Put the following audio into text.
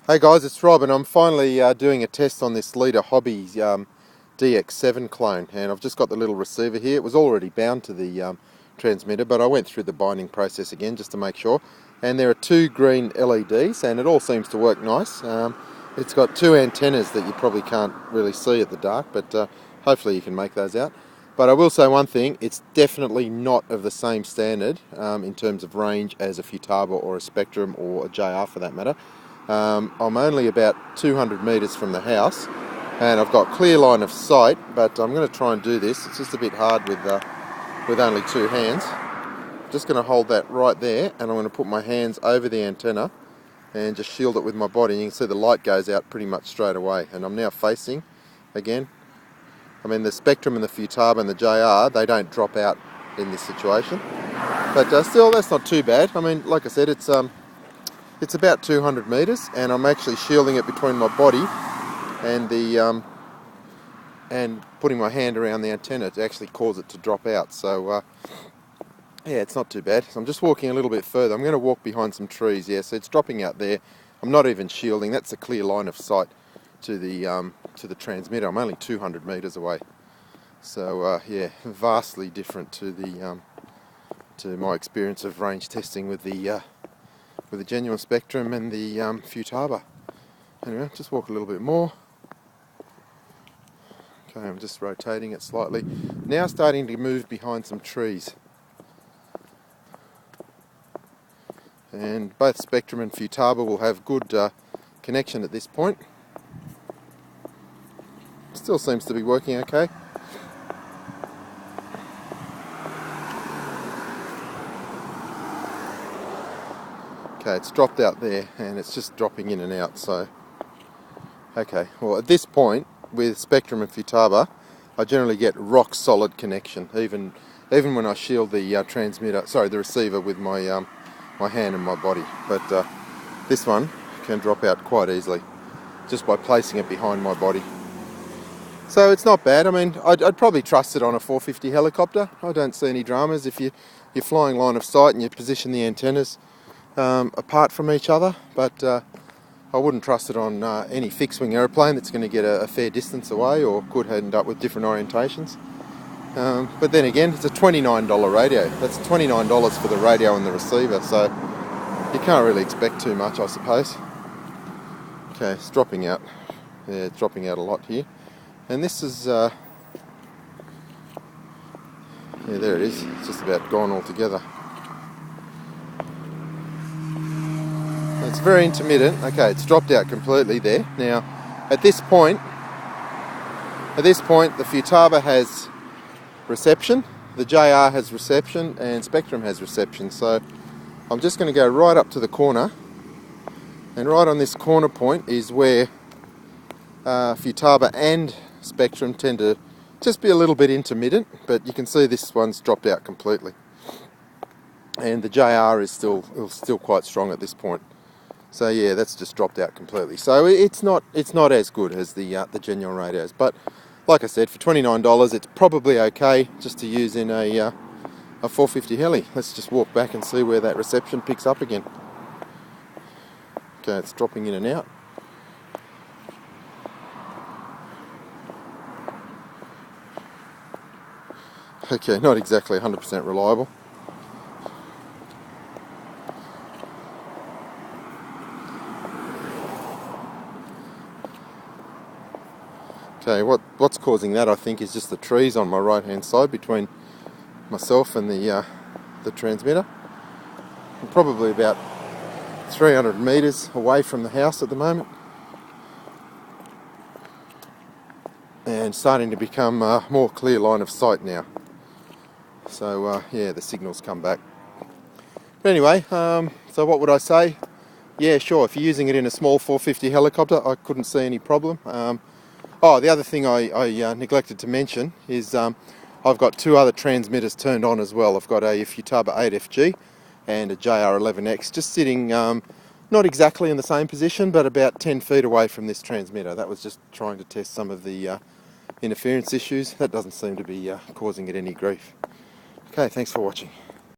Hey guys, it's Rob and I'm finally doing a test on this Leader Hobbies DX7 clone, and I've just got the little receiver here. It was already bound to the transmitter, but I went through the binding process again just to make sure. And there are two green LEDs and it all seems to work nice. It's got two antennas that you probably can't really see at the dark, but hopefully you can make those out. But I will say one thing, it's definitely not of the same standard in terms of range as a Futaba or a Spektrum or a JR for that matter. I'm only about 200 metres from the house and I've got clear line of sight, but I'm going to try and do this. It's just a bit hard with only two hands. Just going to hold that right there and I'm going to put my hands over the antenna and just shield it with my body. And you can see the light goes out pretty much straight away, and I'm now facing again. I mean, the Spektrum and the Futaba and the JR, they don't drop out in this situation, but still that's not too bad. I mean, like I said, it's about 200 metres and I'm actually shielding it between my body and the and putting my hand around the antenna to actually cause it to drop out. So yeah, it's not too bad. So I'm just walking a little bit further. I'm going to walk behind some trees. Yeah, so it's dropping out there. I'm not even shielding. That's a clear line of sight to the transmitter. I'm only 200 metres away. So yeah, vastly different to the to my experience of range testing with the genuine Spektrum and the Futaba. Anyway, just walk a little bit more. Okay, I'm just rotating it slightly. Now starting to move behind some trees. And both Spektrum and Futaba will have good connection at this point. Still seems to be working okay. Okay, it's dropped out there and it's just dropping in and out, so okay, well at this point with Spektrum and Futaba I generally get rock solid connection even when I shield the transmitter, sorry, the receiver with my my hand and my body, but this one can drop out quite easily just by placing it behind my body. So it's not bad. I mean, I'd probably trust it on a 450 helicopter. I don't see any dramas if you're flying line of sight and you position the antennas apart from each other, but I wouldn't trust it on any fixed-wing aeroplane that's going to get a fair distance away or could end up with different orientations. But then again, it's a $29 radio. That's $29 for the radio and the receiver, so you can't really expect too much, I suppose. Okay, it's dropping out. Yeah, it's dropping out a lot here. And this is, yeah, there it is. It's just about gone altogether. It's very intermittent. Okay, it's dropped out completely there. Now, at this point, the Futaba has reception, the JR has reception, and Spektrum has reception. So I'm just going to go right up to the corner, and right on this corner point is where Futaba and Spektrum tend to just be a little bit intermittent, but you can see this one's dropped out completely, and the JR is still quite strong at this point. So yeah, that's just dropped out completely. So it's not as good as the genuine radios, but like I said, for $29 it's probably okay just to use in a 450 heli. Let's just walk back and see where that reception picks up again. Okay, it's dropping in and out. Okay, not exactly 100% reliable. Okay, what's causing that, I think, is just the trees on my right hand side between myself and the transmitter. I'm probably about 300 metres away from the house at the moment, and starting to become more clear line of sight now. So yeah, the signals come back. But anyway, so what would I say? Yeah, sure, if you're using it in a small 450 helicopter, I couldn't see any problem. Oh, the other thing I neglected to mention is I've got two other transmitters turned on as well. I've got a Futaba 8FG and a JR11X just sitting not exactly in the same position, but about 10 feet away from this transmitter. That was just trying to test some of the interference issues. That doesn't seem to be causing it any grief. Okay, thanks for watching.